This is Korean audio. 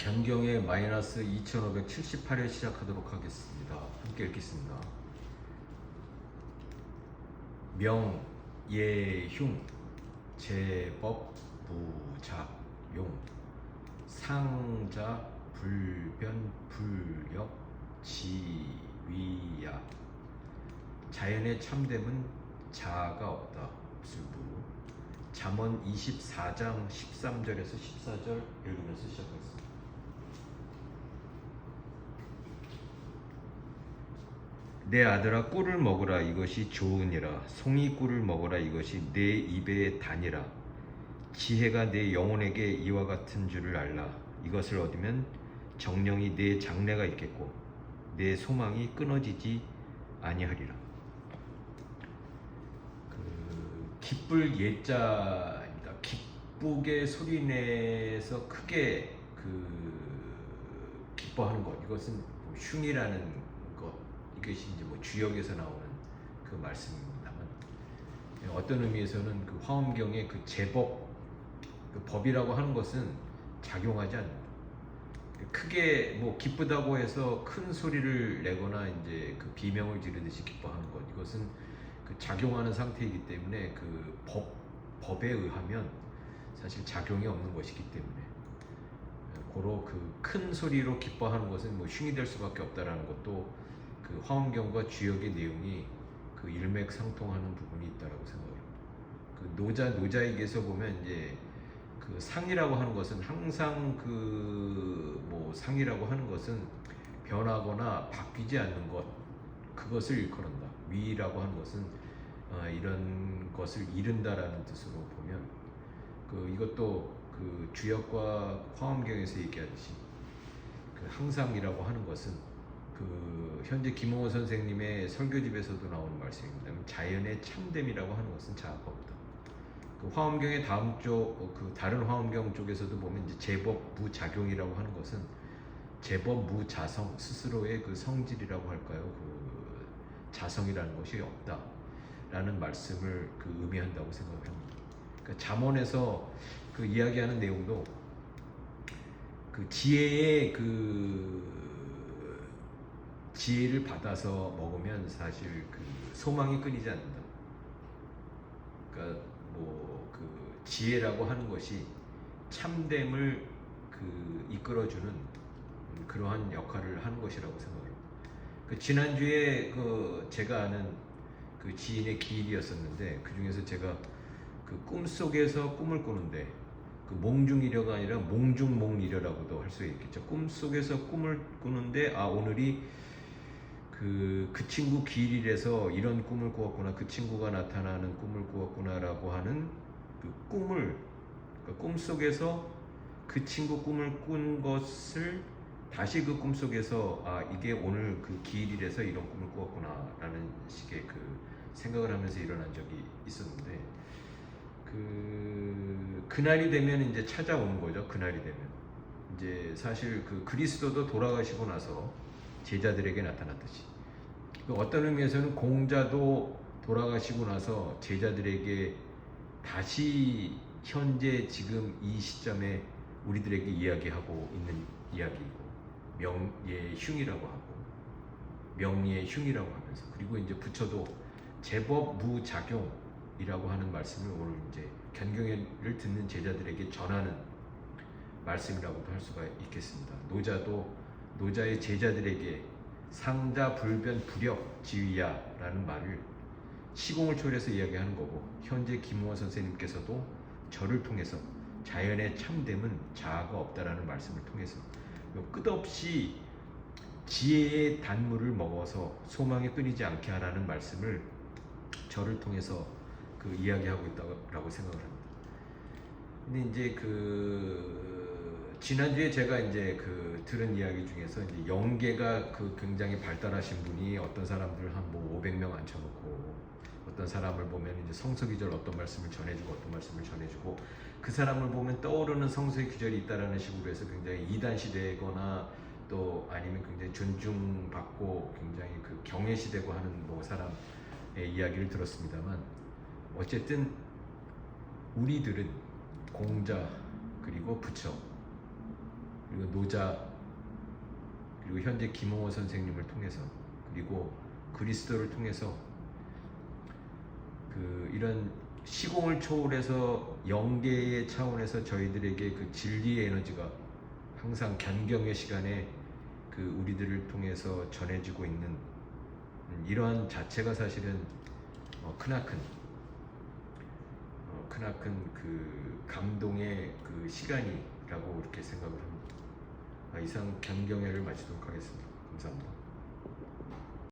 견경의 마이너스 2578회 시작하도록 하겠습니다. 함께 읽겠습니다. 명예흉 제법 부작용 상자 불변 불력 지위야 자연의 참됨은 자아가 없다. 술부 잠언 24장 13절에서 14절 읽으면서 시작하겠습니다. 내 아들아 꿀을 먹으라 이것이 좋으니라 송이 꿀을 먹으라 이것이 내 입의 단이라 지혜가 내 영혼에게 이와 같은 줄을 알라 이것을 얻으면 정령이 내 장래가 있겠고 내 소망이 끊어지지 아니하리라. 기쁠 예자입니다. 기쁘게 소리내서 크게 기뻐하는 것, 이것은 뭐 흉이라는 것, 이것이 이제 뭐 주역에서 나오는 그 말씀입니다만, 어떤 의미에서는 그 화엄경의 그 제법, 그 법이라고 하는 것은 작용하지 않는다. 크게 뭐 기쁘다고 해서 큰 소리를 내거나 이제 그 비명을 지르듯이 기뻐하는 것, 이것은 그 작용하는 상태이기 때문에 그 법에 의하면 사실 작용이 없는 것이기 때문에 고로 그 큰 소리로 기뻐하는 것은 뭐 흉이 될 수밖에 없다라는 것도 그 화엄경과 주역의 내용이 그 일맥상통하는 부분이 있다라고 생각합니다. 그 노자에게서 보면 이제 그 상이라고 하는 것은 항상 그 뭐 상이라고 하는 것은 변하거나 바뀌지 않는 것, 그것을 일컬은다. 위라고 하는 것은 이런 것을 이룬다라는 뜻으로 보면 이것도 그 주역과 화엄경에서 얘기하듯이 그 항상이라고 하는 것은 그 현재 김홍호 선생님의 설교집에서도 나오는 말씀입니다. 자연의 참됨이라고 하는 것은 자아가 없다. 그 화엄경의 다음 쪽, 그 다른 화엄경 쪽에서도 보면 이제 제법 무작용이라고 하는 것은 제법 무자성, 스스로의 그 성질이라고 할까요? 그 자성이라는 것이 없다라는 말씀을 그 의미한다고 생각을 합니다. 그러니까 잠언에서 그 이야기하는 내용도 그 지혜의 지혜를 받아서 먹으면 사실 그 소망이 끊이지 않는다. 그러니까 뭐 그 지혜라고 하는 것이 참됨을 그 이끌어주는 그러한 역할을 하는 것이라고 생각합니다. 그 지난주에 그 제가 아는 그 지인의 기일이었었는데 그 중에서 제가 그 꿈속에서 꿈을 꾸는데 그 몽중이려가 아니라 몽중몽이려라고도 할 수 있겠죠. 꿈속에서 꿈을 꾸는데 오늘이 그 친구 기일이라서 이런 꿈을 꾸었구나, 그 친구가 나타나는 꿈을 꾸었구나라고 하는 그 꿈을, 그러니까 꿈속에서 그 친구 꿈을 꾼 것을 다시 그 꿈속에서 이게 오늘 그 기일이라서 이런 꿈을 꾸었구나라는 식의 그 생각을 하면서 일어난 적이 있었는데 그날이 되면 이제 찾아오는 거죠. 그날이 되면 이제 사실 그 그리스도도 돌아가시고 나서 제자들에게 나타났듯이 어떤 의미에서는 공자도 돌아가시고 나서 제자들에게 다시 현재 지금 이 시점에 우리들에게 이야기하고 있는 이야기이고 명예흉이라고 하고 명예흉이라고 하면서 그리고 이제 부처도 제법 무작용이라고 하는 말씀을 오늘 이제 견경을 듣는 제자들에게 전하는 말씀이라고도 할 수가 있겠습니다. 노자도 노자의 제자들에게 상자 불변 불역 지위야라는 말을 시공을 초월해서 이야기하는 거고 현재 김홍호 선생님께서도 저를 통해서 자연의 참됨은 자아가 없다라는 말씀을 통해서 끝없이 지혜의 단물을 먹어서 소망이 끊이지 않게 하라는 말씀을 저를 통해서 그 이야기하고 있다고 생각을 합니다. 근데 이제 지난주에 제가 이제 들은 이야기 중에서 이제 영계가 굉장히 발달하신 분이 어떤 사람들 한 뭐 500명 앉혀놓고 어떤 사람을 보면 이제 성서 기절 어떤 말씀을 전해주고 어떤 말씀을 전해주고 그 사람을 보면 떠오르는 성서의 구절이 있다라는 식으로 해서 굉장히 이단시되거나 또 아니면 굉장히 존중받고 굉장히 경외시되고 하는 뭐 사람의 이야기를 들었습니다만 어쨌든 우리들은 공자 그리고 부처 그리고 노자, 그리고 현재 김홍호 선생님을 통해서, 그리고 그리스도를 통해서 이런 시공을 초월해서 영계의 차원에서 저희들에게 그 진리의 에너지가 항상 견경의 시간에 우리들을 통해서 전해지고 있는 이러한 자체가 사실은 크나큰 감동의 시간이라고 이렇게 생각을 합니다. 이상 견경회를 마치도록 하겠습니다. 감사합니다.